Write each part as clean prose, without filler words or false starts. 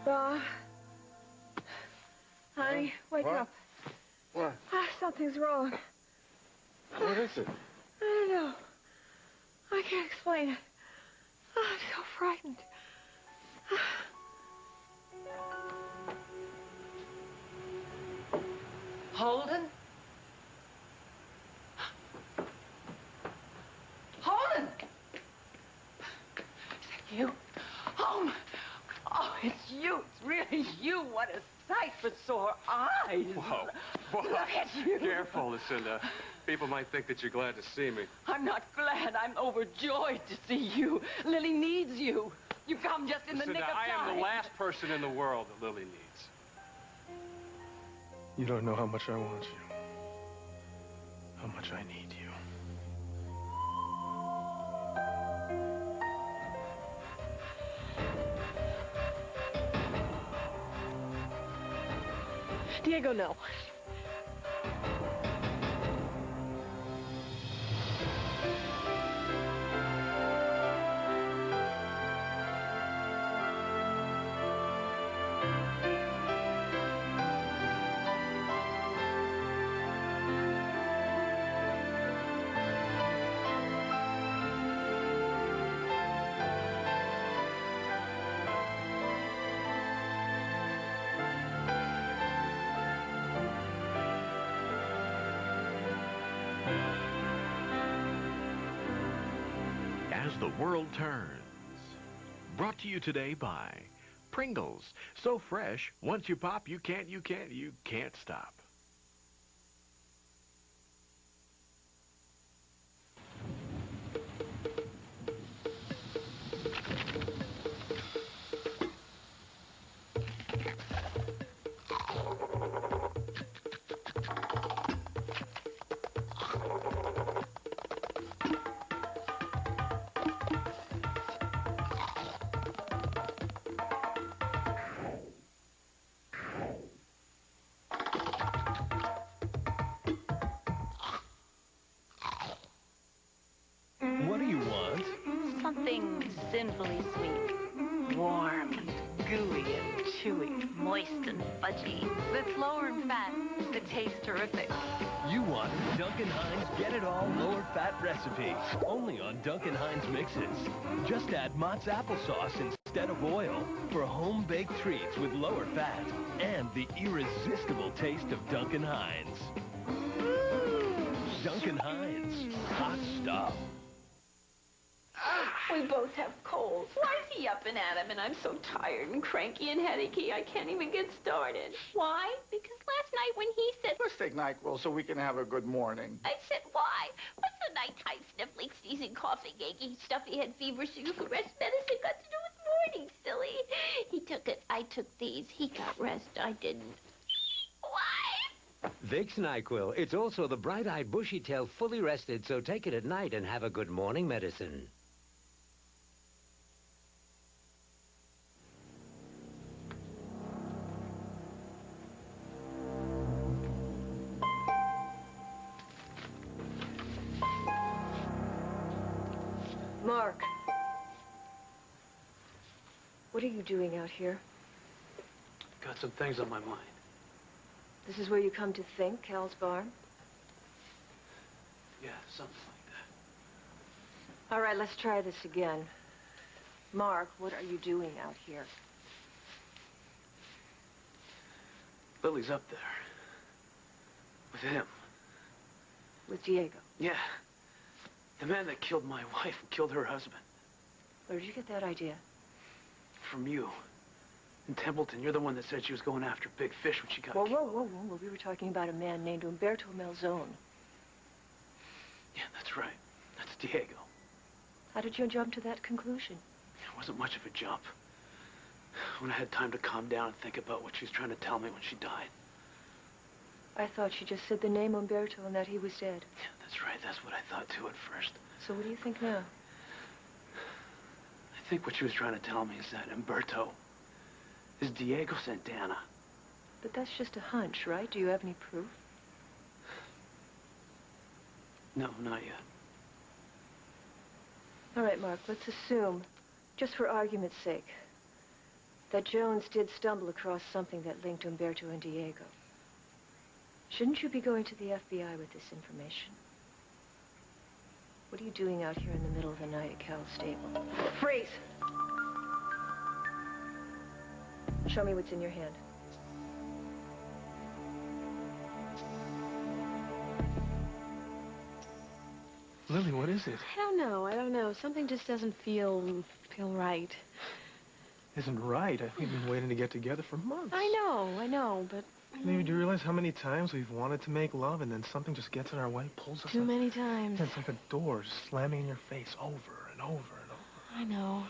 Bob. Honey, wake up. What? Something's wrong. What is it? I don't know. I can't explain it. I'm so frightened. Holden? Holden! Is that you? Oh, it's you. It's really you. What a sight for sore eyes. Whoa. Whoa. Look at you. Careful, Lucinda. People might think that you're glad to see me. I'm not glad. I'm overjoyed to see you. Lily needs you. You come just in the nick of time. I am the last person in the world that Lily needs. You don't know how much I want you. How much I need you. Diego, no. As the world turns. Brought to you today by Pringles. So fresh, once you pop, you can't stop. What do you want? Something sinfully sweet. Warm and gooey and chewy. Moist and fudgy. That's lower in fat. That tastes terrific. You want Duncan Hines Get It All Lower Fat Recipe. Only on Duncan Hines Mixes. Just add Mott's applesauce instead of oil for home-baked treats with lower fat and the irresistible taste of Duncan Hines. Duncan Hines. Hot stuff. We both have colds. Why is he up and at 'em and I'm so tired and cranky and headachy I can't even get started? Why? Because last night when he said... Let's take NyQuil so we can have a good morning. I said, why? What's the nighttime sniffling, sneezing, coughing, achy, stuffy head fever so you could rest medicine got to do with morning, silly? He took it. I took these. He got rest. I didn't. Why? Vicks NyQuil. It's also the bright-eyed, bushy-tailed, fully rested, so take it at night and have a good morning medicine. Mark. What are you doing out here? Got some things on my mind. This is where you come to think, Cal's barn? Yeah, something like that. All right, let's try this again. Mark, what are you doing out here? Lily's up there. With him. With Diego? Yeah. The man that killed my wife and killed her husband. Where did you get that idea? From you. In Templeton, you're the one that said she was going after big fish when she got killed. Whoa. We were talking about a man named Umberto Melzone. Yeah, that's right. That's Diego. How did you jump to that conclusion? It wasn't much of a jump. When I had time to calm down and think about what she was trying to tell me when she died. I thought she just said the name Umberto and that he was dead. Yeah, that's right. That's what I thought, too, at first. So what do you think now? I think what she was trying to tell me is that Umberto is Diego Santana. But that's just a hunch, right? Do you have any proof? No, not yet. All right, Mark, let's assume, just for argument's sake, that Jones did stumble across something that linked Umberto and Diego. Shouldn't you be going to the FBI with this information? What are you doing out here in the middle of the night at Cal's stable? Freeze! Show me what's in your hand. Lily, what is it? I don't know. Something just doesn't feel right. Isn't right. We've been waiting to get together for months. I know, but... Maybe do you realize how many times we've wanted to make love and then something just gets in our way, pulls us Too up? many times. Yeah, it's like a door just slamming in your face over and over and over. I know.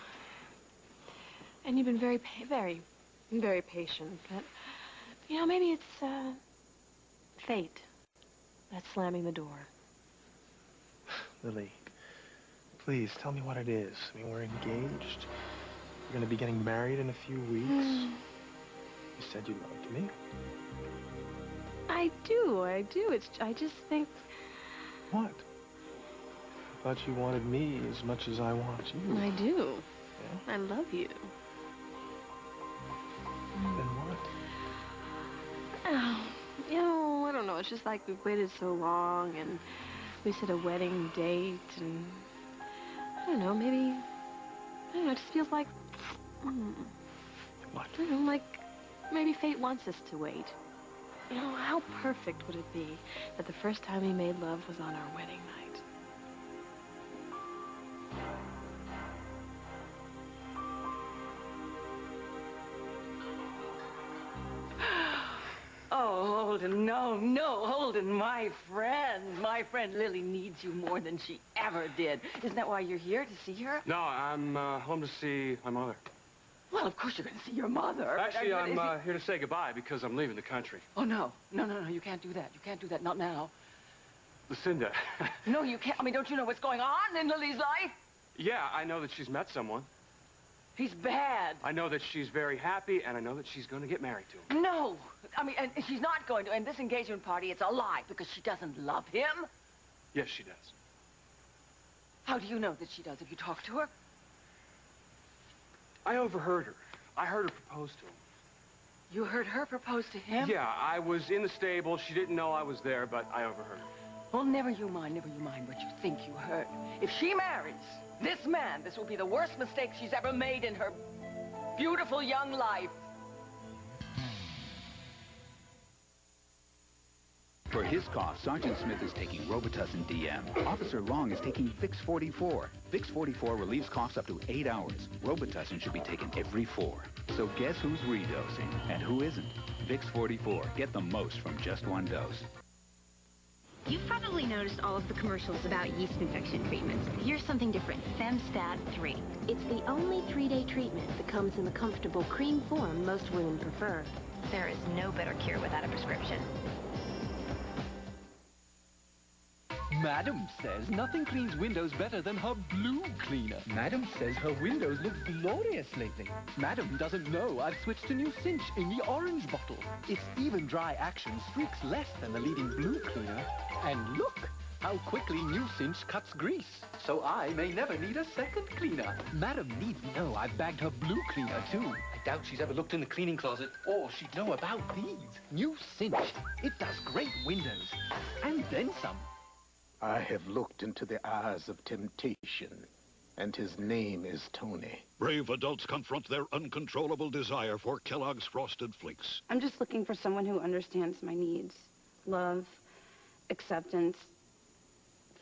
And you've been very, very patient, but, you know, maybe it's, fate that's slamming the door. Lily, please tell me what it is. I mean, we're engaged. We're going to be getting married in a few weeks. You said you loved me. I do. I just think... What? I thought you wanted me as much as I want you. I do. Yeah? I love you. Then what? Oh, you know, I don't know. It's just like we've waited so long, and we set a wedding date, and I don't know, maybe, I don't know, it just feels like, What? I don't know, like maybe fate wants us to wait. You know, how perfect would it be that the first time we made love was on our wedding night? Oh, Holden, no, Holden, my friend Lily needs you more than she ever did. Isn't that why you're here, to see her? No, I'm home to see my mother. Well, of course you're going to see your mother. Actually, I'm here to say goodbye because I'm leaving the country. Oh, no, you can't do that. You can't do that, not now. Lucinda. No, you can't. I mean, don't you know what's going on in Lily's life? Yeah, I know that she's met someone. He's bad. I know that she's very happy, and I know that she's going to get married to him. No, I mean, and she's not going to. And this engagement party, it's a lie because she doesn't love him. Yes, she does. How do you know that she does? Have you talked to her? I overheard her. I heard her propose to him. You heard her propose to him? Yeah, I was in the stable. She didn't know I was there, but I overheard her. Well, never you mind what you think you heard. If she marries this man, this will be the worst mistake she's ever made in her beautiful young life. For his cough, Sergeant Smith is taking Robitussin DM. Officer Long is taking Vicks 44. Vicks 44 relieves coughs up to 8 hours. Robitussin should be taken every 4. So guess who's redosing and who isn't? Vicks 44. Get the most from just one dose. You've probably noticed all of the commercials about yeast infection treatments. Here's something different, Femstat 3. It's the only 3-day treatment that comes in the comfortable cream form most women prefer. There is no better cure without a prescription. Madam says nothing cleans windows better than her blue cleaner. Madam says her windows look glorious lately. Madam doesn't know I've switched to New Cinch in the orange bottle. Its even dry action streaks less than the leading blue cleaner. And look how quickly New Cinch cuts grease. So I may never need a second cleaner. Madam needn't know I've bagged her blue cleaner too. I doubt she's ever looked in the cleaning closet, or she'd know about these. New Cinch. It does great windows. And then some. I have looked into the eyes of temptation, and his name is Tony. Brave adults confront their uncontrollable desire for Kellogg's Frosted Flakes. I'm just looking for someone who understands my needs. Love, acceptance,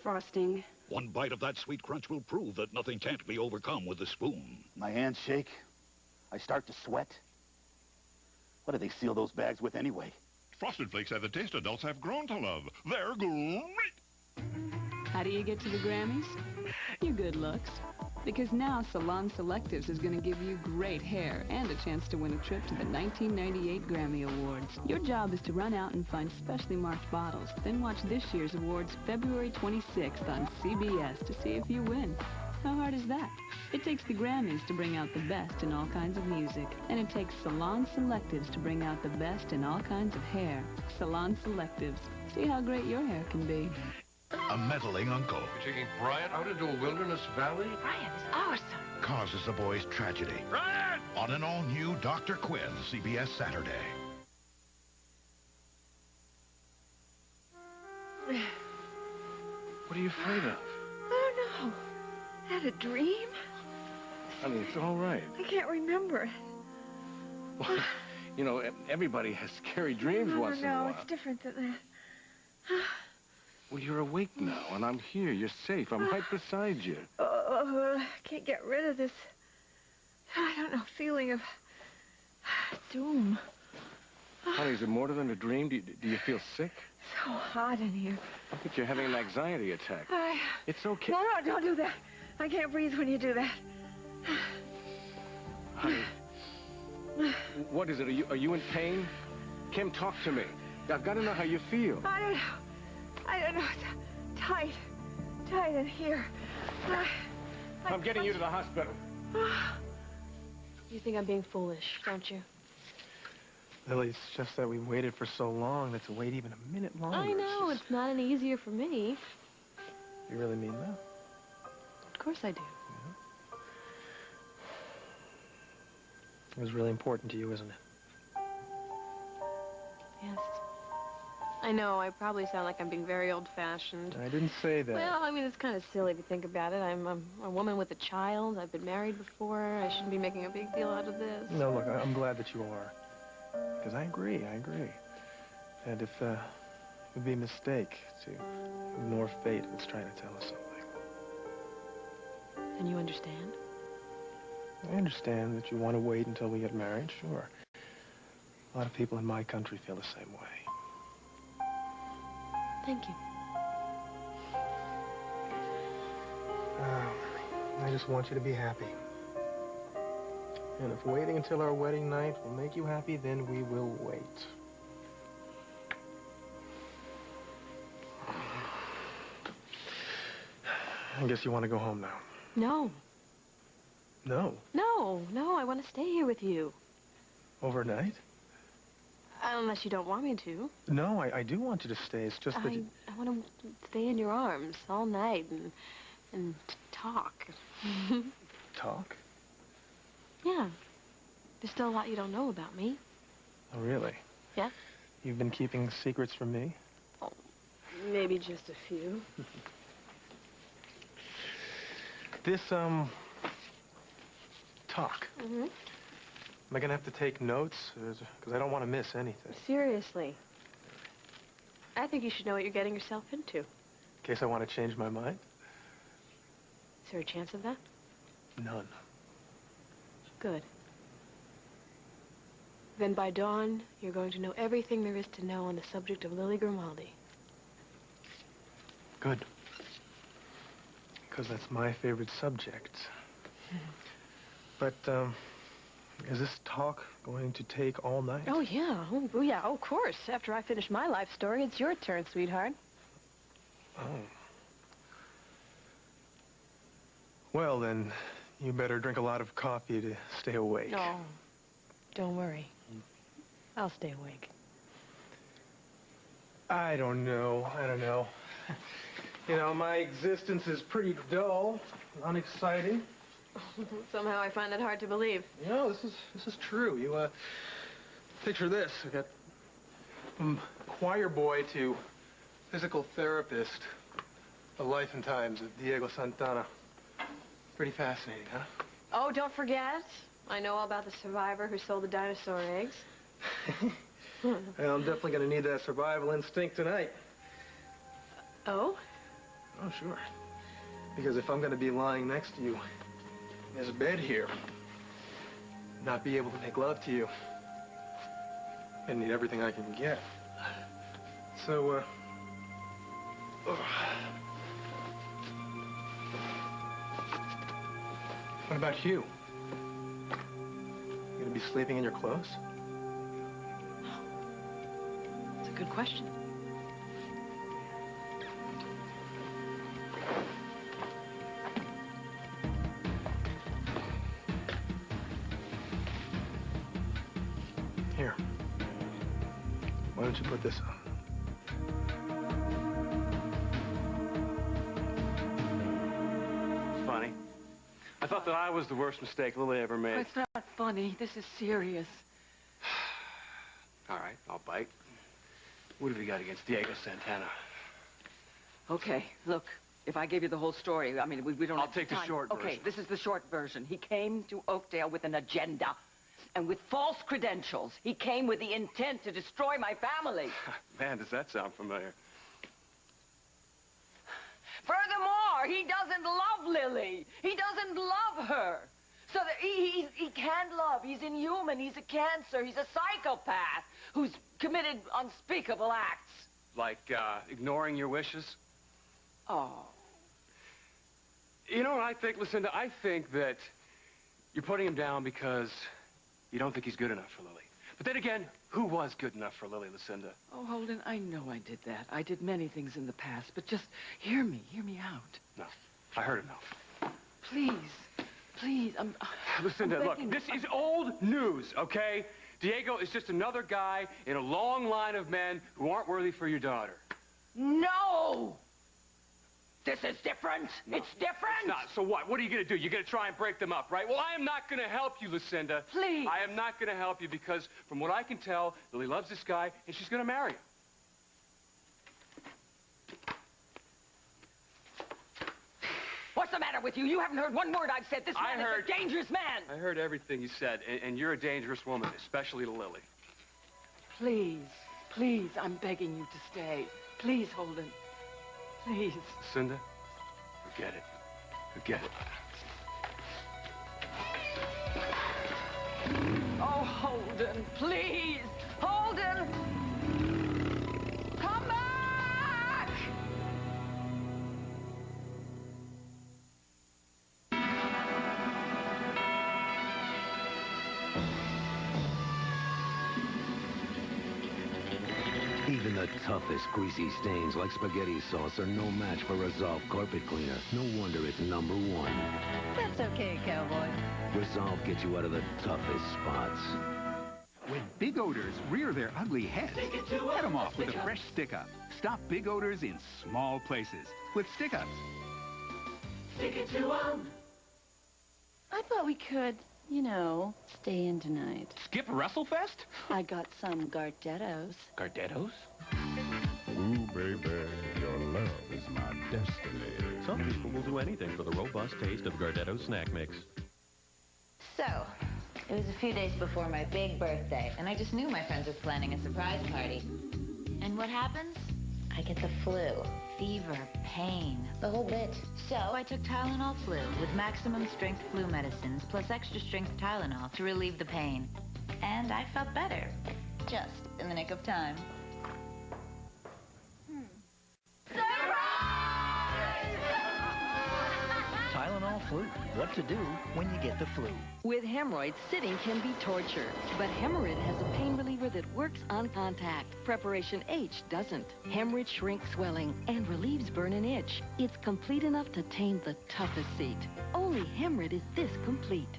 frosting. One bite of that sweet crunch will prove that nothing can't be overcome with a spoon. My hands shake. I start to sweat. What do they seal those bags with anyway? Frosted Flakes have the taste adults have grown to love. They're great! How do you get to the Grammys? Your good looks. Because now Salon Selectives is going to give you great hair and a chance to win a trip to the 1998 Grammy Awards. Your job is to run out and find specially marked bottles, then watch this year's awards February 26th on CBS to see if you win. How hard is that? It takes the Grammys to bring out the best in all kinds of music, and it takes Salon Selectives to bring out the best in all kinds of hair. Salon Selectives. See how great your hair can be. A meddling uncle You're taking Brian out into a wilderness valley? Brian is our son. causes the boy's tragedy. Brian! On an all-new Dr. Quinn, CBS Saturday. What are you afraid of? I don't know. Had a dream? Honey, it's all right. I can't remember it. Well, you know, everybody has scary dreams once in a No, while. it's different than that. Well, you're awake now, and I'm here. You're safe. I'm right beside you. I can't get rid of this, I don't know, feeling of doom. Honey, is it more than a dream? Do you feel sick? So hot in here. I think you're having an anxiety attack. It's okay. No, don't do that. I can't breathe when you do that. Honey, what is it? Are you in pain? Kim, talk to me. I've got to know how you feel. I don't know. It's tight in here. I'm getting you to the hospital. You think I'm being foolish, don't you? Lily, it's just that we waited for so long that to wait even a minute longer. I know. It's not any easier for me. You really mean that? Of course I do. It was really important to you, isn't it? Yes. I know, I probably sound like I'm being very old-fashioned. I didn't say that. Well, I mean, it's kind of silly if you think about it. I'm a woman with a child. I've been married before. I shouldn't be making a big deal out of this. No, look, I'm glad that you are. Because I agree. And if it would be a mistake to ignore fate that's trying to tell us something. And you understand? I understand that you want to wait until we get married, sure. A lot of people in my country feel the same way. Thank you. I just want you to be happy. And if waiting until our wedding night will make you happy, then we will wait. I guess you want to go home now. No. No? No, I want to stay here with you. Overnight? Unless you don't want me to. No, I do want you to stay. It's just that I want to stay in your arms all night and talk. Talk? Yeah. There's still a lot you don't know about me. Oh, really? Yeah? You've been keeping secrets from me? Oh, maybe just a few. This, talk. Mm-hmm. Am I gonna have to take notes? Because I don't want to miss anything. Seriously. I think you should know what you're getting yourself into. In case I want to change my mind? Is there a chance of that? None. Good. Then by dawn, you're going to know everything there is to know on the subject of Lily Grimaldi. Good. Because that's my favorite subject. But, is this talk going to take all night? Oh, yeah. Oh, yeah, of course. After I finish my life story, it's your turn, sweetheart. Oh. Well, then, you better drink a lot of coffee to stay awake. No. Don't worry. I'll stay awake. I don't know. You know, my existence is pretty dull, unexciting. Somehow I find that hard to believe. You know, this is true. You, picture this. I got from choir boy to physical therapist. The life and times of Diego Santana. Pretty fascinating, huh? Oh, don't forget. I know all about the survivor who sold the dinosaur eggs. Well, I'm definitely going to need that survival instinct tonight. Oh? Oh, sure. Because if I'm going to be lying next to you in this bed here, not be able to make love to you, I need everything I can get. So, what about you? You gonna be sleeping in your clothes? That's a good question. Here. Why don't you put this on? I thought that I was the worst mistake Lily ever made. It's not funny. This is serious. All right, I'll bite. What have you got against Diego Santana? Okay, look. If I gave you the whole story, I mean, we don't I'll have take the time. short version. Okay, this is the short version. He came to Oakdale with an agenda. And with false credentials. He came with the intent to destroy my family. Man, does that sound familiar. Furthermore, he doesn't love Lily. He doesn't love her. So that he can't love. He's inhuman. He's a cancer. He's a psychopath who's committed unspeakable acts. Like, ignoring your wishes? Oh. You know what I think, Lucinda? I think that you're putting him down because you don't think he's good enough for Lily. But then again, who was good enough for Lily, Lucinda? Oh, Holden, I know I did that. I did many things in the past, but just hear me out. No, I heard enough. Please, Lucinda, look, this is old news, okay? Diego is just another guy in a long line of men who aren't worthy for your daughter. No! This is different. No, it's different. It's not. So what? What are you going to do? You're going to try and break them up, right? Well, I am not going to help you, Lucinda. Please. I am not going to help you because, from what I can tell, Lily loves this guy, and she's going to marry him. What's the matter with you? You haven't heard one word I've said. This man is a dangerous man. I heard everything you said, and you're a dangerous woman, especially to Lily. Please, I'm begging you to stay. Please, Holden. Please. Lucinda, forget it. Forget it. Oh, Holden, please. Holden! Come back! Even the toughest greasy stains like spaghetti sauce are no match for Resolve Carpet Cleaner. No wonder it's #1. That's okay, cowboy. Resolve gets you out of the toughest spots. When big odors rear their ugly heads, head them off with a fresh stick-up. Stop big odors in small places with stick-ups. Stick it to 'em. I thought we could, you know, stay in tonight. Skip WrestleFest? I got some Gardettos. Gardettos? Ooh, baby, your love is my destiny. Some people will do anything for the robust taste of Gardetto Snack Mix. So, it was a few days before my big birthday, and I just knew my friends were planning a surprise party. And what happens? I get the flu. Fever, pain, the whole bit. So I took Tylenol Flu with maximum strength flu medicines plus extra strength Tylenol to relieve the pain. And I felt better. Just in the nick of time. Tylenol Flu. What to do when you get the flu. With hemorrhoids, sitting can be torture. But Hemorrhoid has a pain reliever that works on contact. Preparation H doesn't. Hemorrhoid shrinks swelling and relieves burn and itch. It's complete enough to tame the toughest seat. Only Hemorrhoid is this complete.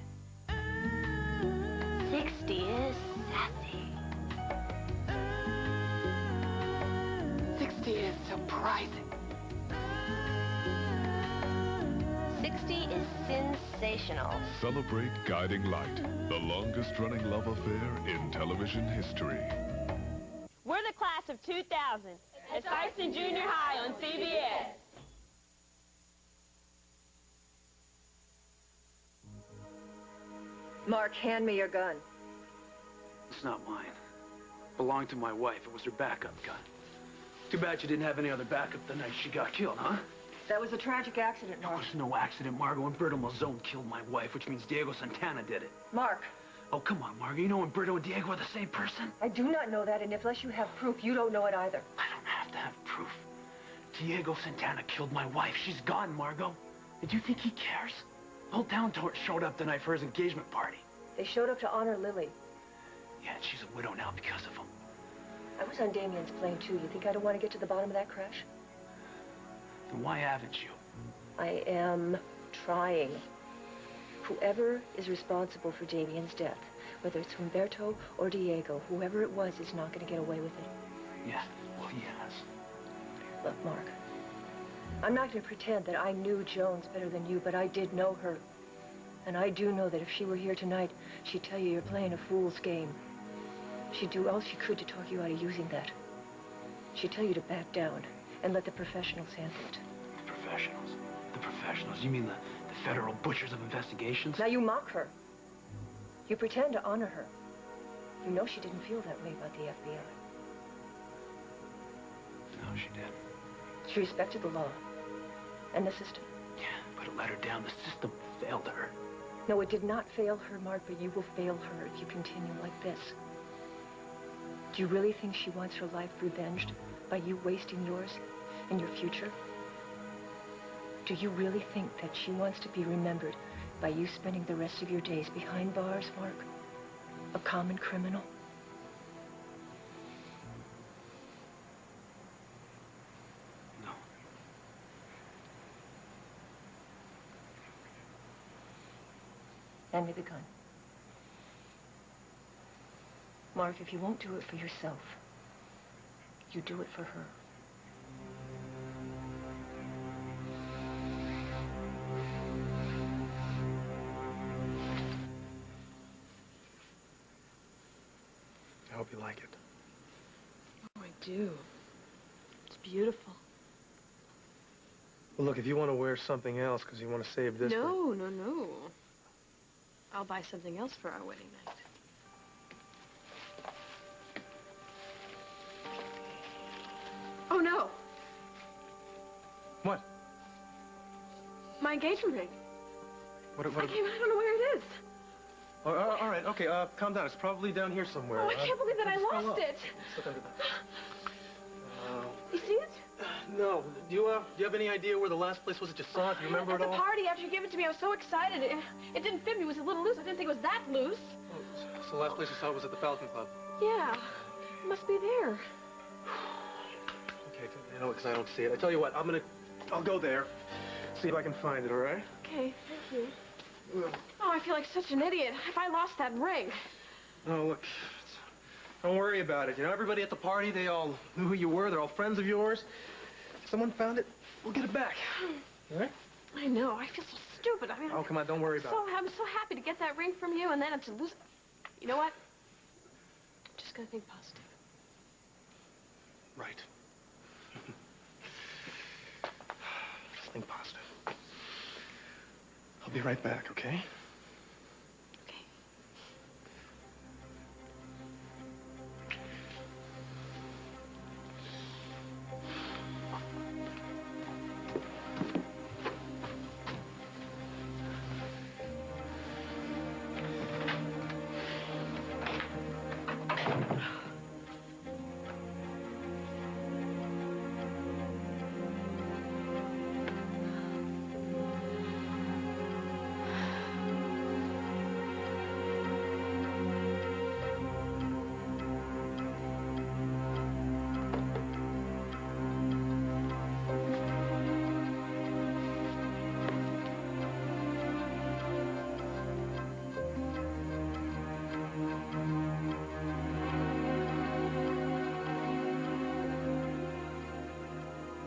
60 is sassy. 60 is surprising. 60 is sensational. Celebrate Guiding Light, the longest-running love affair in television history. We're the class of 2000. It starts in junior high on CBS. Mark, hand me your gun. It's not mine. It belonged to my wife. It was her backup gun. Too bad she didn't have any other backup the night she got killed, huh? That was a tragic accident, Mark. It was no accident, Margot. And Berto Malzone killed my wife, which means Diego Santana did it. Mark. Oh, come on, Margot. You know when Berto and Diego are the same person? I do not know that, and unless you have proof, you don't know it either. I don't have to have proof. Diego Santana killed my wife. She's gone, Margot. Did you think he cares? The whole town showed up tonight for his engagement party. They showed up to honor Lily. Yeah, and she's a widow now because of him. I was on Damien's plane, too. You think I don't want to get to the bottom of that crash? Then why haven't you? I am trying. Whoever is responsible for Damien's death, whether it's Humberto or Diego, whoever it was is not going to get away with it. Yeah, well, he has. Look, Mark, I'm not going to pretend that I knew Jones better than you, but I did know her. And I do know that if she were here tonight, she'd tell you you're playing a fool's game. She'd do all she could to talk you out of using that. She'd tell you to back down and let the professionals handle it. The professionals? The professionals? You mean the federal butchers of investigations? Now you mock her. You pretend to honor her. You know she didn't feel that way about the FBI. No, she did. She respected the law and the system. Yeah, but it let her down. The system failed her. No, it did not fail her, Mark, but you will fail her if you continue like this. Do you really think she wants her life revenged by you wasting yours and your future? Do you really think that she wants to be remembered by you spending the rest of your days behind bars, Mark? A common criminal? No. Hand me the gun. Mark, if you won't do it for yourself, you do it for her. I hope you like it. Oh, I do. It's beautiful. Well, look, if you want to wear something else because you want to save this No, no, no. I'll buy something else for our wedding night. Oh, no. What? My engagement ring. What? I don't know where it is. Oh, all right, okay, calm down. It's probably down here somewhere. Oh, I can't believe that I lost it. Let's look under that. You see it? No. Do you have any idea where the last place was that you saw it? Do you remember At it all? the party, after you gave it to me, I was so excited. It didn't fit me. It was a little loose. I didn't think it was that loose. Oh, so the last place you saw it was at the Falcon Club? Yeah. It must be there. Okay, you know, because I don't see it. I tell you what, I'll go there, see if I can find it, all right? Okay, thank you. Oh, I feel like such an idiot. If I lost that ring. Oh, look, don't worry about it. You know, everybody at the party, they all knew who you were. They're all friends of yours. If someone found it, we'll get it back. All right? I know. I feel so stupid. I mean, Oh, come on, don't worry about it. I'm so happy to get that ring from you, and then to lose it. You know what? I'm just gonna think positive. Right. Just think positive. I'll be right back, okay?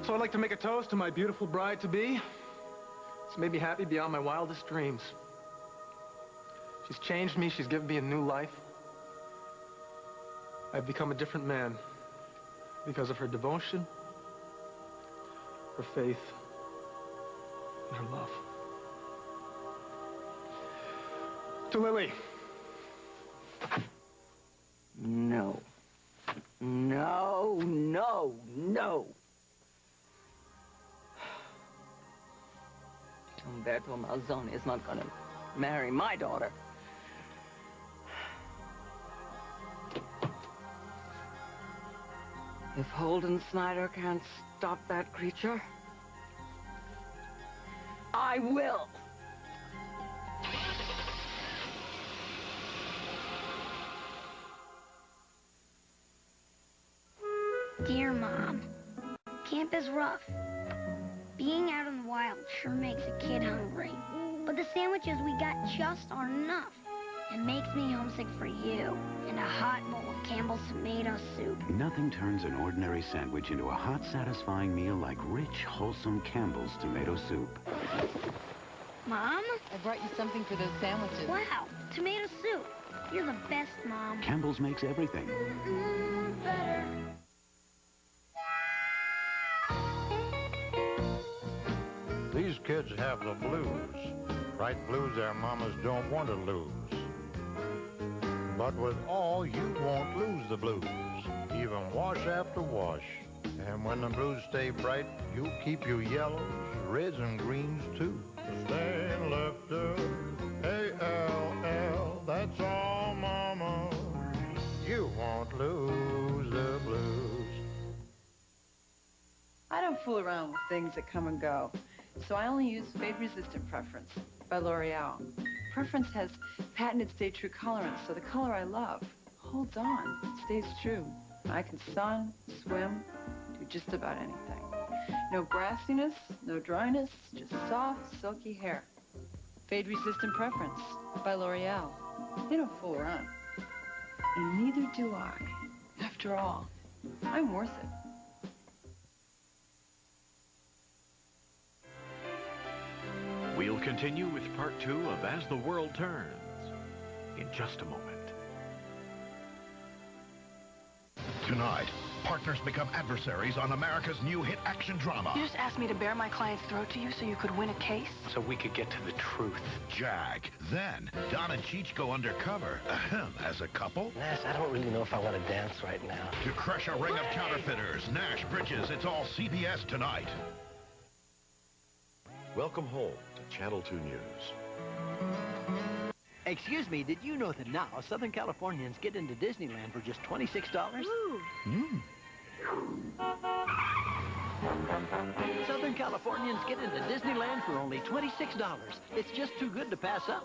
So I'd like to make a toast to my beautiful bride-to-be. It's made me happy beyond my wildest dreams. She's changed me. She's given me a new life. I've become a different man because of her devotion, her faith, and her love. To Lily. No. No, no, no. Umberto Malzone is not gonna marry my daughter. If Holden Snyder can't stop that creature, I will. Dear Mom, camp is rough. Being out in the wild sure makes a kid hungry. But the sandwiches we got just aren't enough. It makes me homesick for you and a hot bowl of Campbell's tomato soup. Nothing turns an ordinary sandwich into a hot, satisfying meal like rich, wholesome Campbell's tomato soup. Mom? I brought you something for those sandwiches. Wow, tomato soup. You're the best, Mom. Campbell's makes everything. Better. These kids have the blues. Bright blues their mamas don't want to lose. But with all, you won't lose the blues, even wash after wash. And when the blues stay bright, you'll keep your yellows, reds, and greens too. Stand lifter, A-L-L, that's all, mama. You won't lose the blues. I don't fool around with things that come and go, so I only use fade-resistant Preference by L'Oreal. Preference has patented stay-true colorants, so the color I love holds on, stays true. I can sun, swim, do just about anything. No grassiness, no dryness, just soft, silky hair. Fade-resistant Preference by L'Oreal. They don't fool around. And neither do I. After all, I'm worth it. We'll continue with part 2 of As the World Turns in just a moment. Tonight, partners become adversaries on America's new hit action drama. You just asked me to bare my client's throat to you so you could win a case? So we could get to the truth. Jag. Then, Don and Cheech go undercover, as a couple. Nash, I don't really know if I want to dance right now. To crush a ring of counterfeiters, Nash Bridges, it's all CBS tonight. Welcome home to Channel 2 News. Excuse me, did you know that now Southern Californians get into Disneyland for just $26? Southern Californians get into Disneyland for only $26. It's just too good to pass up.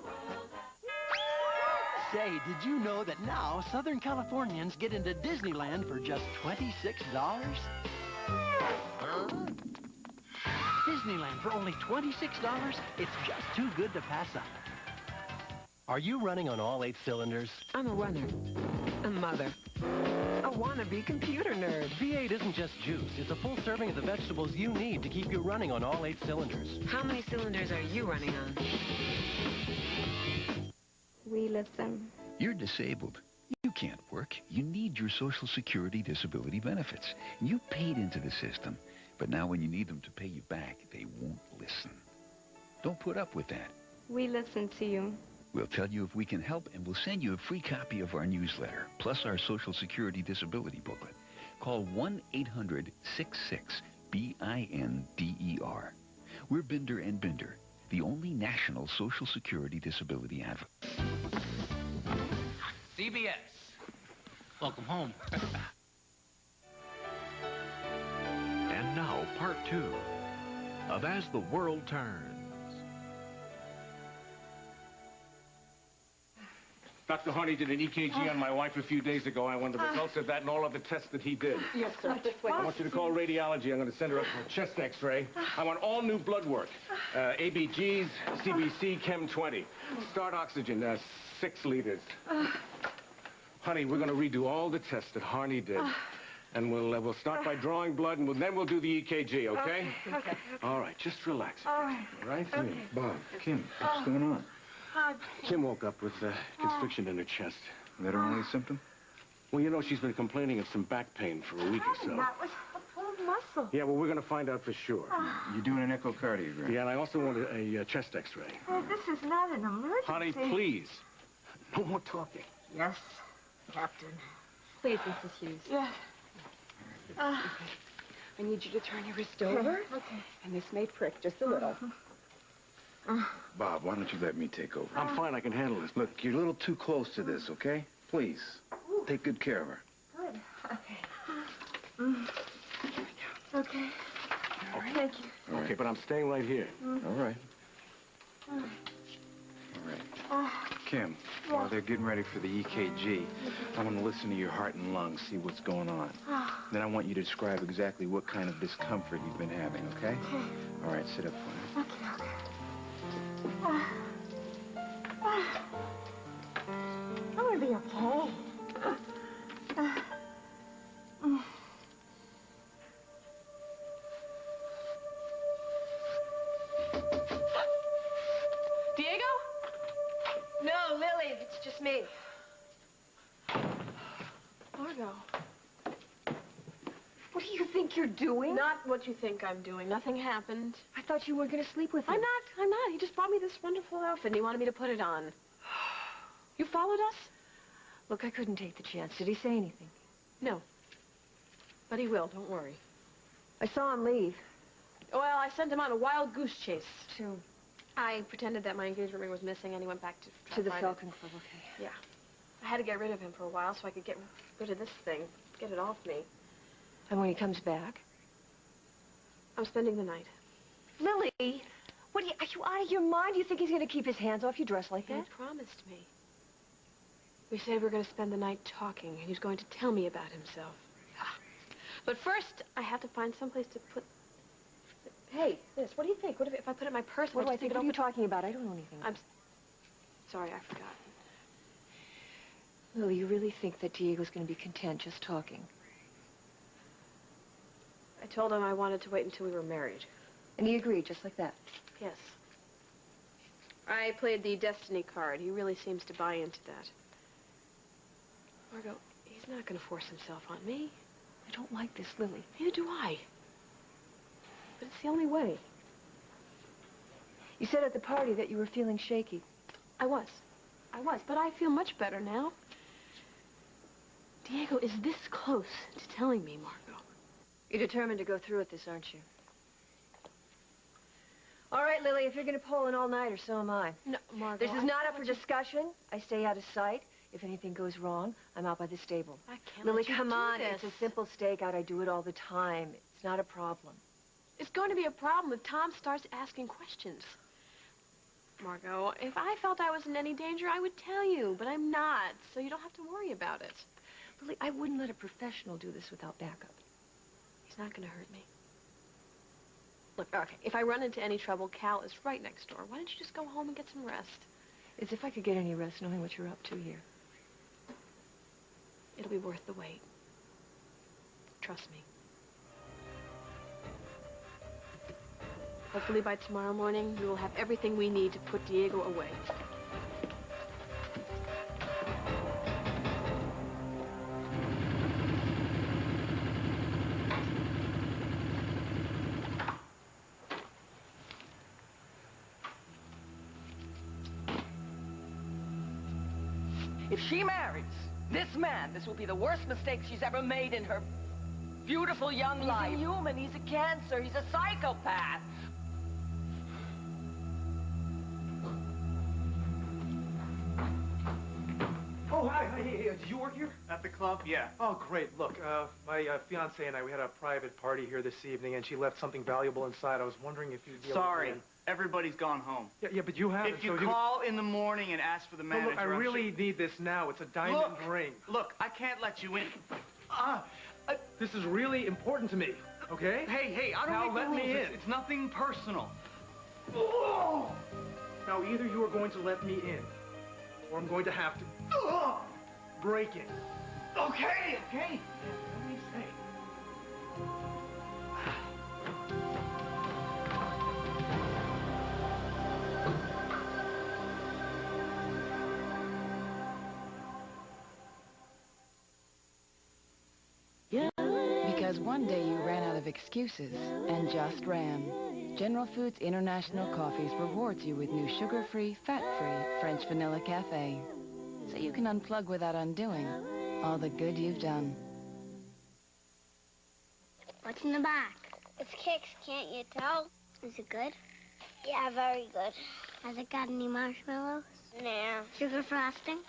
Say, did you know that now Southern Californians get into Disneyland for just $26? Disneyland for only $26? It's just too good to pass up. Are you running on all 8 cylinders? I'm a runner, a mother, a wannabe computer nerd. V8 isn't just juice. It's a full serving of the vegetables you need to keep you running on all 8 cylinders. How many cylinders are you running on? We listen. You're disabled. You can't work. You need your Social Security disability benefits. You paid into the system, but now when you need them to pay you back, they won't listen. Don't put up with that. We listen to you. We'll tell you if we can help, and we'll send you a free copy of our newsletter, plus our Social Security disability booklet. Call 1-800-66-BINDER. We're Binder and Binder, the only national Social Security disability advocate. CBS. Welcome home. And now, part 2 of As the World Turns. Dr. Harney did an EKG on my wife a few days ago. I want the results of that and all of the tests that he did. Yes, sir. I want you to call radiology. I'm going to send her up for a chest x-ray. I want all new blood work. ABGs, CBC, Chem 20. Start oxygen, 6 liters. Honey, we're going to redo all the tests that Harney did. And we'll start by drawing blood, and then we'll do the EKG, okay? Okay. All right, just relax. All right. All right? Okay. Bob, Kim, what's going on? Kim woke up with constriction in her chest. Is that her only symptom? Well, you know, she's been complaining of some back pain for a week or so. That was a pulled muscle. Yeah, well, we're going to find out for sure. You're doing an echocardiogram. Yeah, and I also want a chest x-ray. Oh, this is not an emergency. Honey, please. No more talking. Yes, Captain. Please, Mrs. Hughes. Yes. I need you to turn your wrist over. Okay. And this may prick just a little. Bob, why don't you let me take over? I'm fine. I can handle this. Look, you're a little too close to this, okay? Please, take good care of her. Good. Okay. Okay. All right. Thank you. Okay, but I'm staying right here. All right. All right. Kim, while they're getting ready for the EKG, I want to listen to your heart and lungs, see what's going on. Then I want you to describe exactly what kind of discomfort you've been having, okay? Okay. All right, sit up for me. Okay. I'm gonna be okay. Margot. What do you think you're doing? Not what you think I'm doing. Nothing happened. I thought you weren't going to sleep with him. I'm not. He just bought me this wonderful outfit and he wanted me to put it on. You followed us? Look, I couldn't take the chance. Did he say anything? No. But he will, don't worry. I saw him leave. Well, I sent him on a wild goose chase. I pretended that my engagement ring was missing and he went back to the find Falcon it. Club, okay. Yeah. I had to get rid of him for a while so I could get rid of this thing. Get it off me. And when he comes back? I'm spending the night. Lily! Are you out of your mind? Do you think he's going to keep his hands off you dressed like that? He promised me. We said we were going to spend the night talking, and he's going to tell me about himself. But first, I have to find someplace to put... Hey, this, what do you think? What if I put it in my purse? What do I think? What are you talking about? I don't know anything. I'm sorry, I forgot. Lily, you really think that Diego's going to be content just talking? I told him I wanted to wait until we were married. And he agreed, just like that? Yes. I played the destiny card. He really seems to buy into that. Margot, he's not going to force himself on me. I don't like this, Lily. Neither do I. But it's the only way. You said at the party that you were feeling shaky. I was, but I feel much better now. Diego is this close to telling me, Margot. You're determined to go through with this, aren't you? All right, Lily, if you're going to pull an all-nighter, so am I. No, Margot. This is not up for discussion. I stay out of sight. If anything goes wrong, I'm out by the stable. I can't Lily, let you come do on. this. It's a simple stakeout. I do it all the time. It's not a problem. It's going to be a problem if Tom starts asking questions. Margot, if I felt I was in any danger, I would tell you, but I'm not, so you don't have to worry about it. Lily, I wouldn't let a professional do this without backup. He's not going to hurt me. Look, okay, if I run into any trouble, Cal is right next door. Why don't you just go home and get some rest? As if I could get any rest knowing what you're up to here. It'll be worth the wait. Trust me. Hopefully by tomorrow morning, we will have everything we need to put Diego away. If she marries this man, this will be the worst mistake she's ever made in her beautiful young life. He's inhuman, he's a cancer, he's a psychopath. Oh, hi. Hey, did you work here? At the club? Yeah. Oh, great. Look, my fiancée and I, we had a private party here this evening, and she left something valuable inside. I was wondering if you'd be able to... Sorry. Everybody's gone home. Yeah, but you haven't. If you call in the morning and ask for the manager... Look, I really need this now. It's a diamond ring. Look, I can't let you in. This is really important to me, okay? Hey, I don't now make the let rules. me in. It's nothing personal. Oh! Now, either you are going to let me in, or I'm going to have to break it. Okay. What do you say? Because one day you ran out of excuses and just ran. General Foods International Coffees rewards you with new sugar-free, fat-free French vanilla cafe. So you can unplug without undoing all the good you've done. What's in the back? It's Kix, can't you tell? Is it good? Yeah, very good. Has it got any marshmallows? No. Sugar frosting?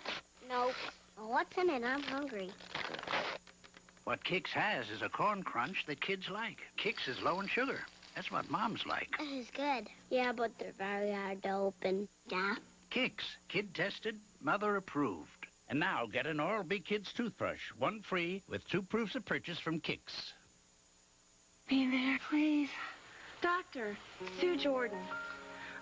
Nope. Well, what's in it? I'm hungry. What Kix has is a corn crunch that kids like. Kix is low in sugar. That's what moms like. This is good. Yeah, but they're very hard to open. Yeah? Kix, kid-tested, mother-approved. And now get an Oral-B Kids toothbrush, one free, with 2 proofs of purchase from Kix. Be there, please. Doctor, Sue Jordan.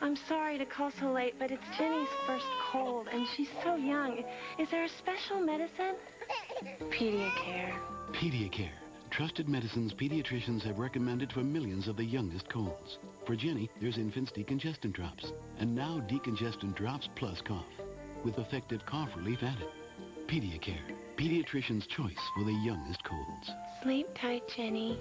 I'm sorry to call so late, but it's Jenny's first cold, and she's so young. Is there a special medicine? Pediacare. Pediacare. Trusted medicines pediatricians have recommended for millions of the youngest colds. For Jenny, there's Infant's Decongestant Drops. And now Decongestant Drops plus cough, with effective cough relief added. Pediacare. Pediatrician's choice for the youngest colds. Sleep tight, Jenny.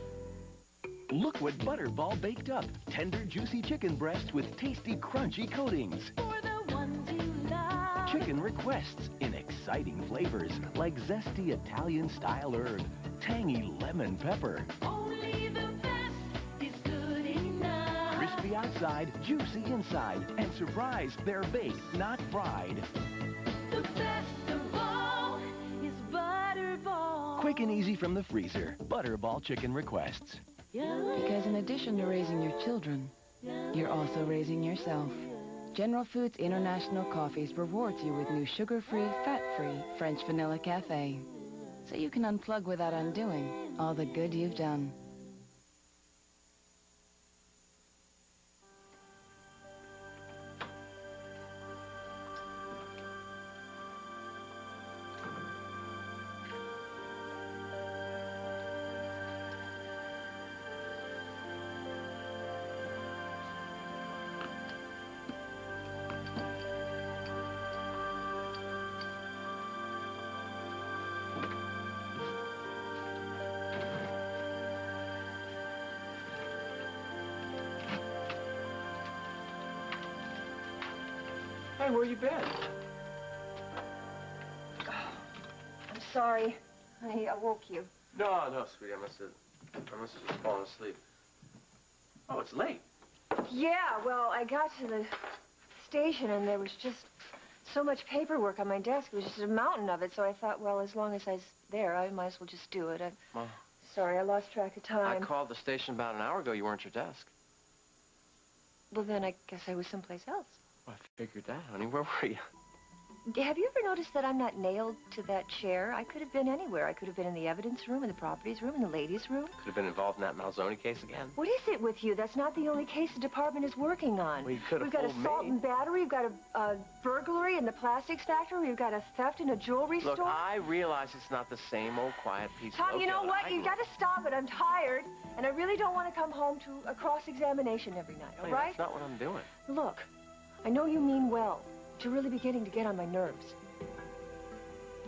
Look what Butterball baked up. Tender, juicy chicken breasts with tasty, crunchy coatings. For the ones you love. Chicken requests in exciting flavors like zesty Italian-style herb, tangy lemon pepper. Only the best is good enough. Crispy outside, juicy inside, and surprise, they're baked, not fried. The best of all is Butterball. Quick and easy from the freezer. Butterball chicken requests. Because in addition to raising your children, you're also raising yourself. General Foods International Coffees rewards you with new sugar-free, fat-free French vanilla cafe. So you can unplug without undoing all the good you've done. Hey, where you been? I'm sorry. I awoke you. No, sweetie, I must have just fallen asleep. Oh, it's late. Yeah, well, I got to the station and there was just so much paperwork on my desk. It was just a mountain of it, so I thought, well, as long as I was there, I might as well just do it. Well, Sorry, I lost track of time. I called the station about an hour ago. You weren't at your desk. Well, then I guess I was someplace else. Well, I figured that, honey. Where were you? Have you ever noticed that I'm not nailed to that chair? I could have been anywhere. I could have been in the evidence room, in the properties room, in the ladies' room. Could have been involved in that Malzoni case again. What is it with you? That's not the only case the department is working on. Well, you could have We've got fooled assault me. and battery. We've got a burglary in the plastics factory. We've got a theft in a jewelry Look, store. I realize it's not the same old quiet piece of... Tom, you know okay, what? I You've got to stop it. I'm tired, and I really don't want to come home to a cross-examination every night, all Honey, right? That's not what I'm doing. Look, I know you mean well, but you're really beginning to get on my nerves.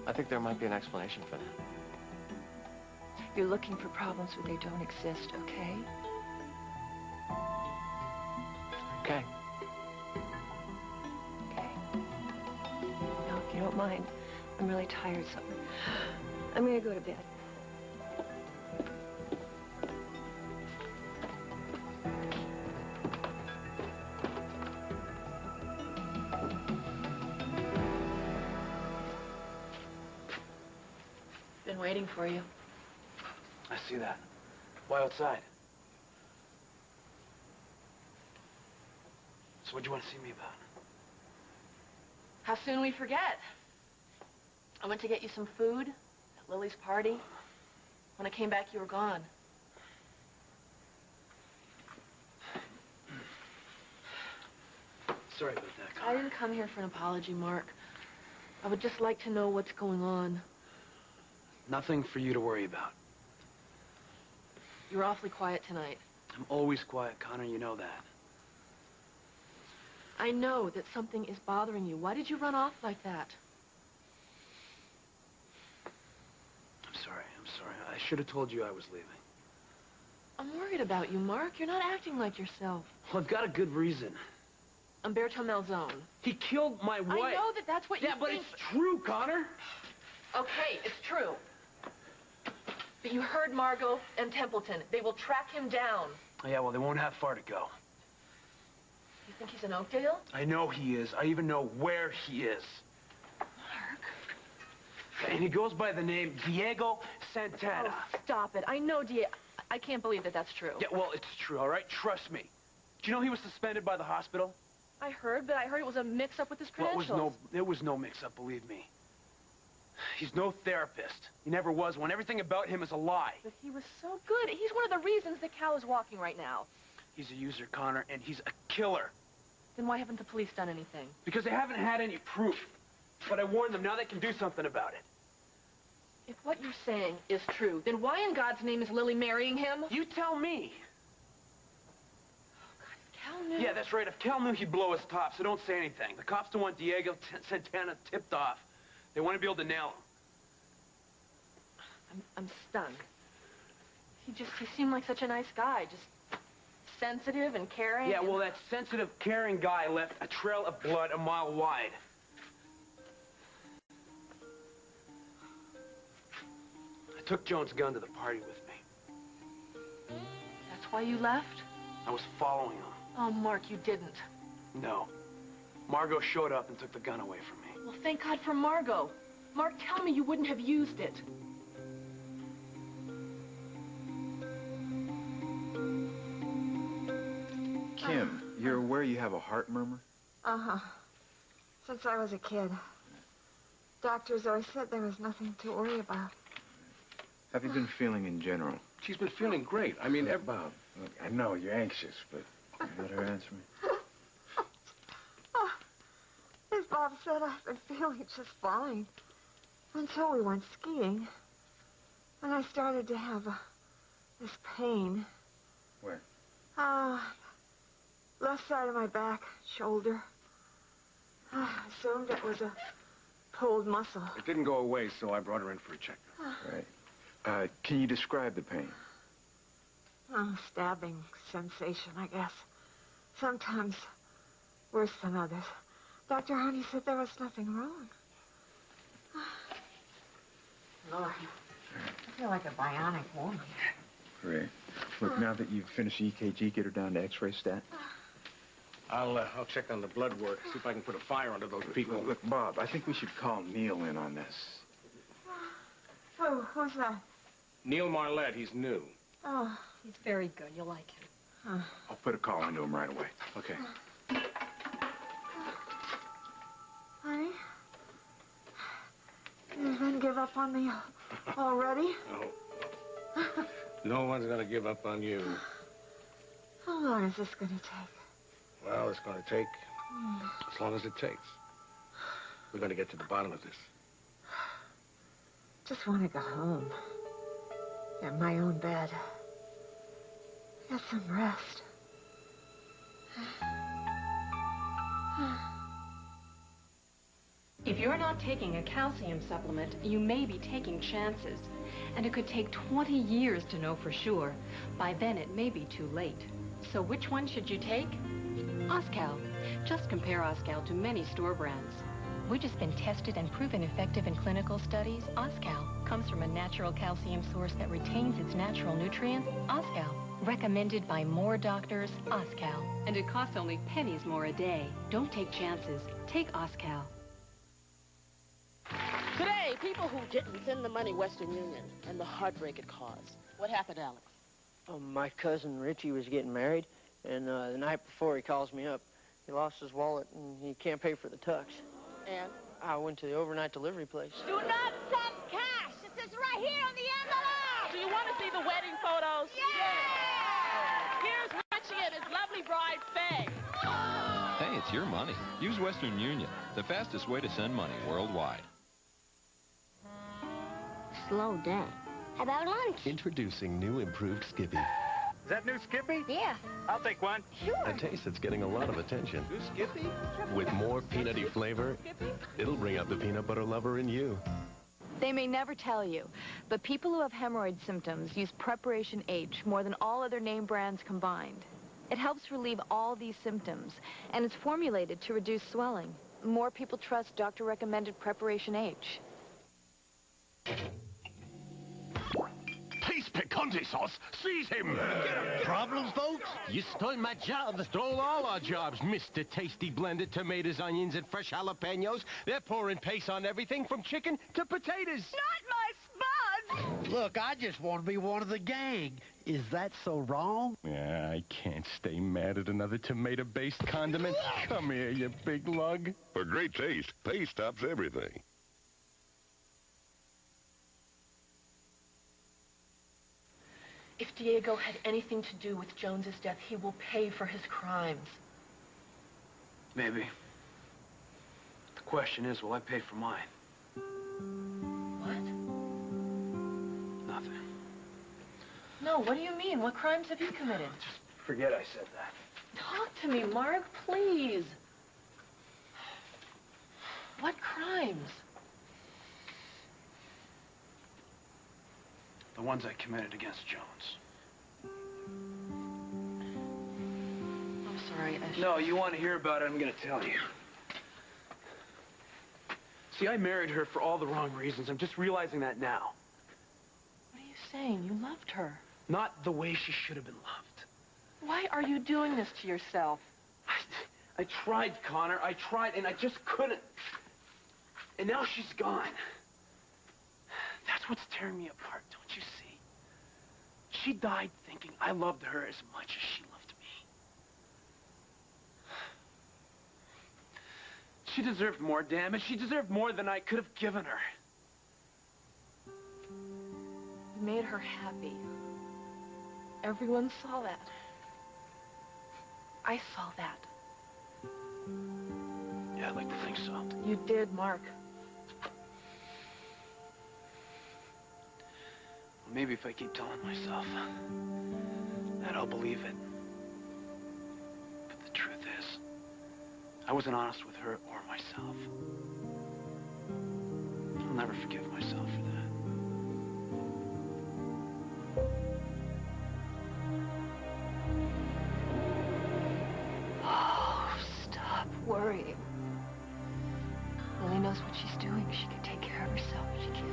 I think there might be an explanation for that. You're looking for problems where they don't exist, okay? Okay. Okay. Now, if you don't mind, I'm really tired, so I'm gonna go to bed. Been waiting for you. I see that. Why outside? So what'd you want to see me about? How soon we forget. I went to get you some food at Lily's party. When I came back, you were gone. Sorry about that, I Connor. didn't come here for an apology, Mark. I would just like to know what's going on. Nothing for you to worry about. You were awfully quiet tonight. I'm always quiet, Connor. You know that. I know that something is bothering you. Why did you run off like that? I'm sorry. I should have told you I was leaving. I'm worried about you, Mark. You're not acting like yourself. Well, I've got a good reason. Umberto Malzone. He killed my wife. I know that that's what you think. Yeah, but it's true, Connor. Okay, it's true. But you heard Margot and Templeton. They will track him down. Yeah, well, they won't have far to go. You think he's in Oakdale? I know he is. I even know where he is. Mark. And he goes by the name Diego Santana. Oh, stop it. I know, I can't believe that that's true. Yeah, well, it's true, all right? Trust me. Do you know he was suspended by the hospital? I heard, but I heard it was a mix-up with his Well, credentials. it was no mix-up, believe me. He's no therapist. He never was one. Everything about him is a lie. But he was so good. He's one of the reasons that Cal is walking right now. He's a user, Connor, and he's a killer. Then why haven't the police done anything? Because they haven't had any proof. But I warned them. Now they can do something about it. If what you're saying is true, then why in God's name is Lily marrying him? You tell me. Cal knew. Yeah, that's right. If Cal knew, he'd blow his top, so don't say anything. The cops don't want Diego Santana tipped off. They want to be able to nail him. I'm stunned. He seemed like such a nice guy, just sensitive and caring. Yeah, well, that sensitive, caring guy left a trail of blood a mile wide. I took Joan's gun to the party with me. That's why you left? I was following him. Oh, Mark, you didn't. No. Margot showed up and took the gun away from me. Well, thank God for Margot. Mark, tell me you wouldn't have used it. Kim, you're aware you have a heart murmur? Uh-huh. Since I was a kid. Doctors always said there was nothing to worry about. How have you been feeling in general? She's been feeling great. I mean, Bob, look, I know you're anxious, but let her answer me. As Bob said, I've been feeling just fine. Until we went skiing. And I started to have this pain. Where? Left side of my back, shoulder. I assumed it was a pulled muscle. It didn't go away, so I brought her in for a checkup. Right. Can you describe the pain? Stabbing sensation, I guess. Sometimes worse than others. Dr. Honey said there was nothing wrong. Lord, I feel like a bionic woman. Great. Look, now that you've finished the EKG, get her down to X-ray stat. I'll check on the blood work, see if I can put a fire under those people. Look, Bob, I think we should call Neil in on this. Oh, who's that? Neil Marlette, he's new. Oh. He's very good. You'll like him. I'll put a call into him right away. Okay. Honey? You gonna give up on me already? No. No one's gonna give up on you. How long is this gonna take? Well, it's gonna take as long as it takes. We're gonna get to the bottom of this. Just want to go home. In my own bed. Get some rest. If you're not taking a calcium supplement, you may be taking chances. And it could take 20 years to know for sure. By then, it may be too late. So which one should you take? Oscal. Just compare Oscal to many store brands. Which has been tested and proven effective in clinical studies. Oscal comes from a natural calcium source that retains its natural nutrients. Oscal. Recommended by more doctors. Oscal. And it costs only pennies more a day. Don't take chances. Take Oscal. Today, people who didn't send the money Western Union and the heartbreak it caused. What happened, Alex? My cousin Richie was getting married, and the night before he calls me up. He lost his wallet, and he can't pay for the tux. And? I went to the overnight delivery place. Do not send cash. This is right here on the envelope. Do you want to see the wedding photos? Yeah! Here's Richie and his lovely bride, Faye. Hey, it's your money. Use Western Union, the fastest way to send money worldwide. Slow down. How about lunch? Introducing new improved Skippy. Is that new Skippy? Yeah. I'll take one. Sure. A taste that's getting a lot of attention. New Skippy? With more peanutty flavor, it'll bring out the peanut butter lover in you. They may never tell you, but people who have hemorrhoid symptoms use Preparation H more than all other name brands combined. It helps relieve all these symptoms, and it's formulated to reduce swelling. More people trust doctor-recommended Preparation H. Taste picante sauce. Seize him. Problems, folks? You stole my job. Stole all our jobs, Mr. Tasty Blended Tomatoes, onions, and fresh jalapenos. They're pouring paste on everything from chicken to potatoes. Not my spuds! Look, I just want to be one of the gang. Is that so wrong? Yeah, I can't stay mad at another tomato-based condiment. Come here, you big lug. For great taste, paste tops everything. If Diego had anything to do with Jones's death, he will pay for his crimes. Maybe. The question is, will I pay for mine? What? Nothing. No, what do you mean? What crimes have you committed? Just forget I said that. Talk to me, Mark, please. What crimes? The ones I committed against Jones. I'm sorry, Ash. No, you want to hear about it, I'm going to tell you. See, I married her for all the wrong reasons. I'm just realizing that now. What are you saying? You loved her. Not the way she should have been loved. Why are you doing this to yourself? I tried, Connor. I tried, and I just couldn't. And now she's gone. That's what's tearing me apart, don't you see? She died thinking I loved her as much as she loved me. She deserved more, damn it. She deserved more than I could have given her. You made her happy. Everyone saw that. I saw that. Yeah, I'd like to think so. You did, Mark. Well, maybe if I keep telling myself that, I'll believe it. But the truth is, I wasn't honest with her or myself. I'll never forgive myself for that. Oh, stop worrying. Lily knows what she's doing. She can take care of herself. She can.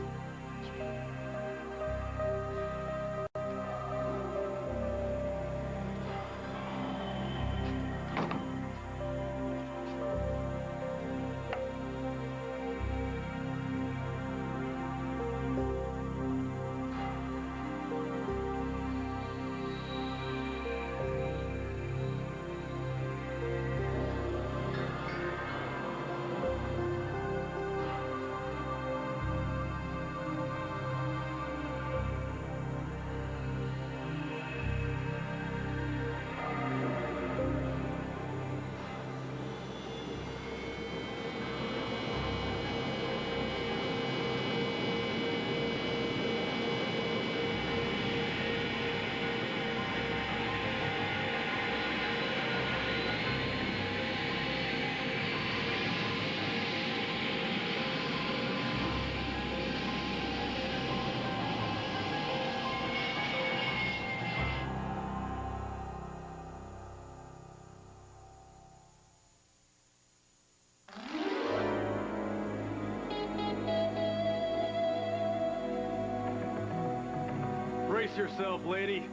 Brace yourself, lady.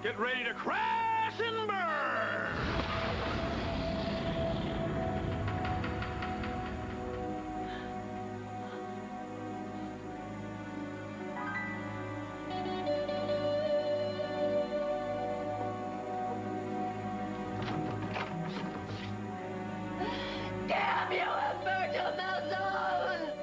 Get ready to crash and burn! Damn you, Umberto Malzone!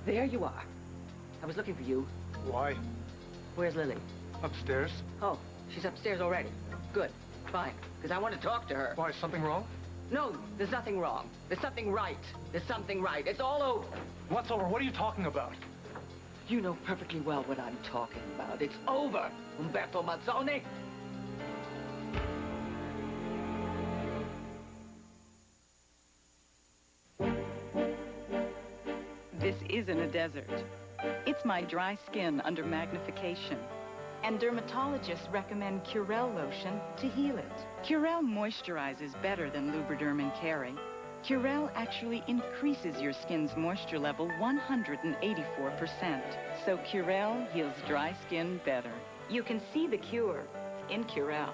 There you are. I was looking for you. Why? Where's Lily? Upstairs. Oh, she's upstairs already. Good. Fine. Because I want to talk to her. Why, is something wrong? No, there's nothing wrong. There's something right. There's something right. It's all over. What's over? What are you talking about? You know perfectly well what I'm talking about. It's over, Umberto Mazzone. This isn't a desert. It's my dry skin under magnification. And dermatologists recommend Curel lotion to heal it. Curel moisturizes better than Lubriderm and Carry. Curel actually increases your skin's moisture level 184%. So Curel heals dry skin better. You can see the cure in Curel.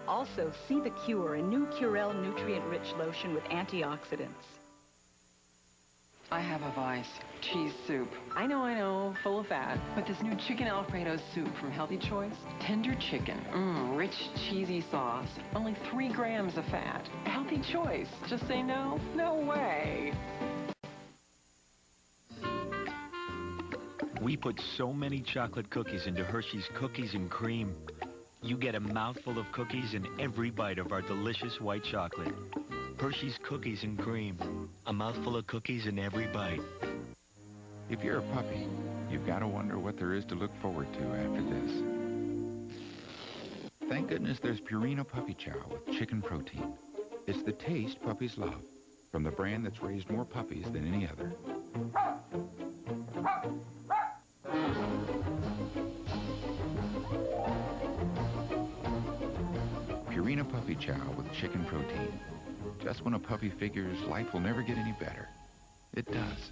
Also, see the cure in new Curel nutrient-rich lotion with antioxidants. I have a vice. Cheese soup. I know, full of fat. But this new chicken Alfredo soup from Healthy Choice, tender chicken, rich, cheesy sauce, only 3 grams of fat. Healthy Choice. Just say no? No way. We put so many chocolate cookies into Hershey's Cookies and Cream. You get a mouthful of cookies in every bite of our delicious white chocolate. Hershey's Cookies and Cream. A mouthful of cookies in every bite. If you're a puppy, you've got to wonder what there is to look forward to after this. Thank goodness there's Purina Puppy Chow with chicken protein. It's the taste puppies love, from the brand that's raised more puppies than any other. Purina Puppy Chow with chicken protein. Just when a puppy figures life will never get any better, it does.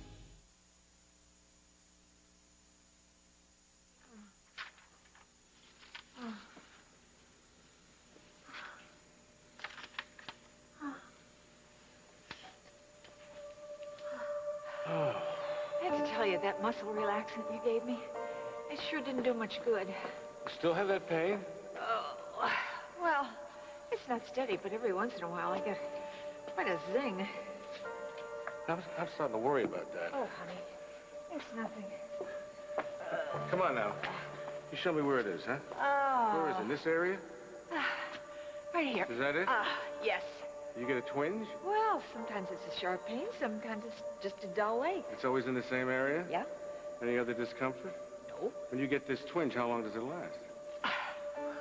I have to tell you, that muscle relaxant you gave me, it sure didn't do much good. Still have that pain? Oh, well, it's not steady, but every once in a while I get quite a zing. I'm starting to worry about that. Oh, honey, it's nothing. Come on now. You show me where it is, huh? Oh. Where is it? In this area? Right here. Is that it? Yes. You get a twinge? Well, sometimes it's a sharp pain, sometimes it's just a dull ache. It's always in the same area? Yeah. Any other discomfort? No. When you get this twinge, how long does it last?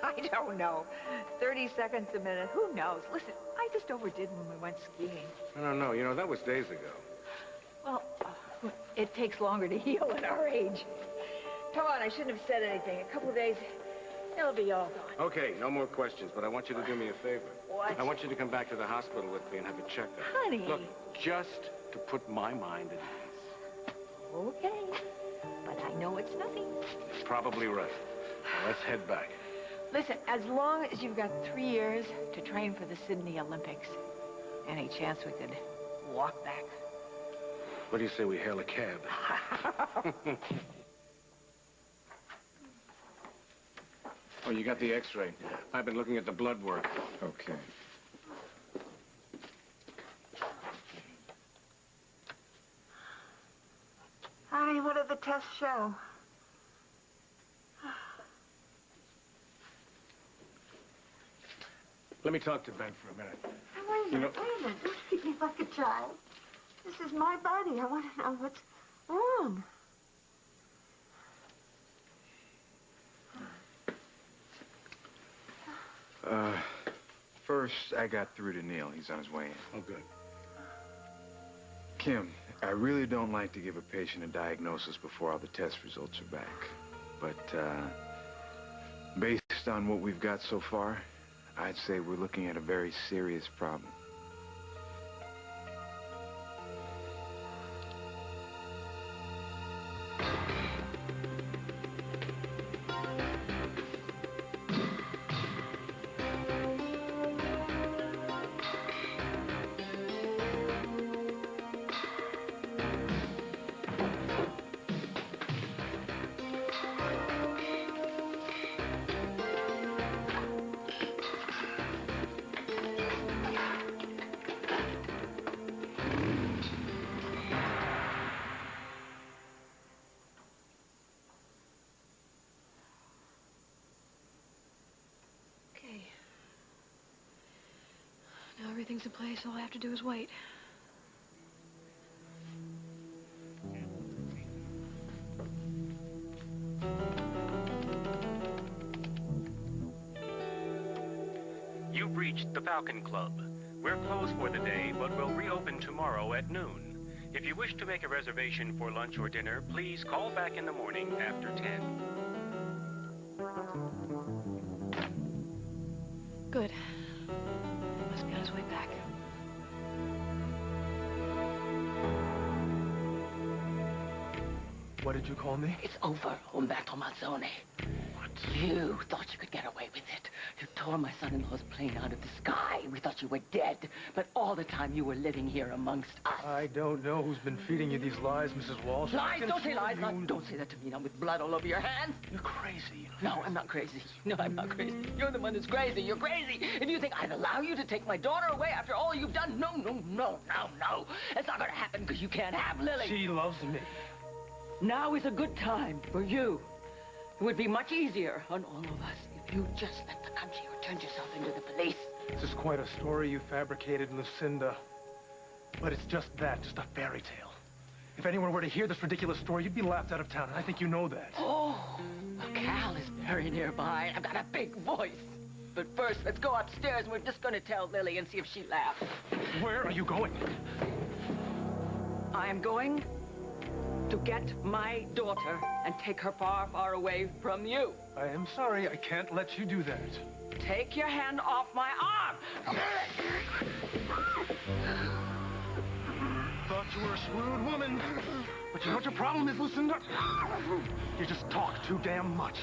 I don't know. 30 seconds a minute. Who knows? Listen, I just overdid when we went skiing. No. You know, that was days ago. Well, it takes longer to heal at our age. Come on, I shouldn't have said anything. A couple of days, it'll be all gone. Okay, no more questions, but I want you to do me a favor. What? I want you to come back to the hospital with me and have a checkup. Honey. Look, just to put my mind at ease. Okay. But I know it's nothing. You're probably right. Now, let's head back. Listen, as long as you've got 3 years to train for the Sydney Olympics, any chance we could walk back? What do you say we hail a cab? Oh, you got the x-ray. I've been looking at the blood work. Okay. Honey, what did the tests show? Let me talk to Ben for a minute. Wait a minute. Don't treat me like a child. This is my body. I want to know what's wrong. First, I got through to Neil. He's on his way in. Oh, good. Kim, I really don't like to give a patient a diagnosis before all the test results are back. But, based on what we've got so far, I'd say we're looking at a very serious problem. Okay. Now everything's in place. All I have to do is wait. You've reached the Falcon Club. We're closed for the day, but we'll reopen tomorrow at noon. If you wish to make a reservation for lunch or dinner, please call back in the morning after 10. Good. Must be on his way back. What did you call me? It's over, Umberto Mazzone. What? You thought you could get away with it. You tore my son-in-law's plane out of the sky. We thought you were dead. But all the time you were living here amongst us. I don't know who's been feeding you these lies, Mrs. Walsh. Lies? Don't say lies. Don't say that to me now with blood all over your hands. You're crazy. No, I'm not crazy. No, I'm not crazy. You're the one who's crazy. You're crazy. If you think I'd allow you to take my daughter away after all you've done, no. It's not going to happen because you can't have Lily. She loves me. Now is a good time for you. It would be much easier on all of us if you just left the country or turned yourself into the police. This is quite a story you fabricated, Lucinda. But it's just that, just a fairy tale. If anyone were to hear this ridiculous story, you'd be laughed out of town, and I think you know that. Oh, Cal is very nearby. I've got a big voice. But first, let's go upstairs, and we're just going to tell Lily and see if she laughs. Where are you going? I am going to get my daughter and take her far, far away from you. I am sorry, I can't let you do that. Take your hand off my arm. Thought you were a shrewd woman. But you know what your problem is, Lucinda? You just talk too damn much.